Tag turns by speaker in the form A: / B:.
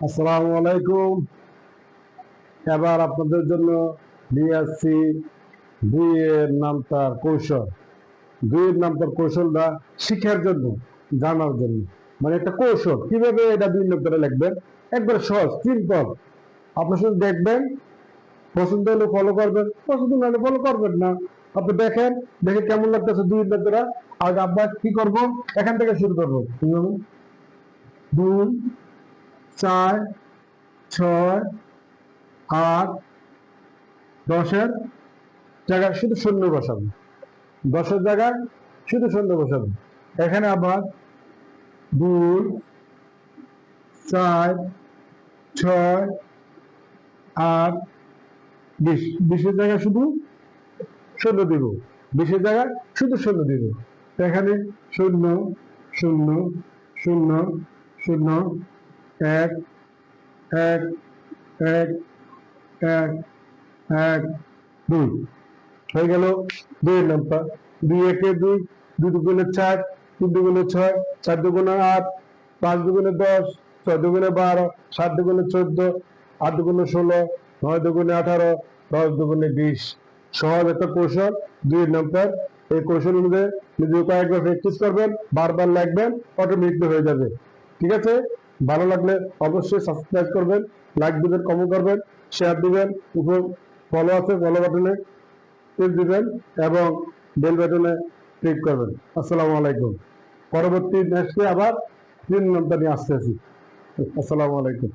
A: আসসালামু আলাইকুম। এবার আপনাদের জন্য নিয়ে আসছি দুইয়ের নামতার কৌশল। দুইয়ের নামতার কৌশলটা শিখার জন্য, জানার জন্য, মানে একটা কৌশল কিভাবে এটা দুই নামতারে লিখবেন। একবার সহজ, সিম্পল। আপনি শুধু দেখবেন, পছন্দ হলে ফলো করবেন, পছন্দ না হলে ফলো করবেন না। আপনি দেখেন, দেখে কেমন লাগতেছে দুই নামতারা। আজ আমরা কি করব, এখান থেকে শুরু করবো। দুই, চার, ছয়, আট, 10-এর জায়গায় শুধু শূন্য বসাবো। 10-এর জায়গায় শুধু শূন্য বসাবো। এখানে আবার 2, 4, 6, 8, 20। 20-এর জায়গায় শুধু শূন্য দিব। 20-এর জায়গায় শুধু শূন্য দিব। এখানে 0, 0, 0, 0, 1, 1, 1, 1, 1, 2 হয়ে গেল দুইয়ের নামটা। 2 একে 2, 2 দুগুণে 4, 3 দুগুণে 6, 4 দুগুণে 8, 5 দুগুণে 10, 6 দুগুণে 12, 7 দুগুণে 14, 8 দুগুণে 16, 9 দুগুণে 18, 10 দুগুণে 20। সহজ একটা কৌশল দুইয়ের নামটার। এই কৌশল অনুযায়ী যদি কয়েকবার প্র্যাকটিস করবেন, বারবার লিখবেন, অটোমেটিক হয়ে যাবে। ঠিক আছে? ভালো লাগলে অবশ্যই সাবস্ক্রাইব করবেন, লাইক দিবেন, কমেন্ট করবেন, শেয়ার দিবেন। উপর ফলো আছে, ফলো বাটনে ক্লিক দিবেন এবং বেল বাটনে ক্লিক করবেন। আসসালামু আলাইকুম। পরবর্তী নেক্সটে আবার 3 নাম্বার নিয়ে আসতেছি। আসসালামু আলাইকুম।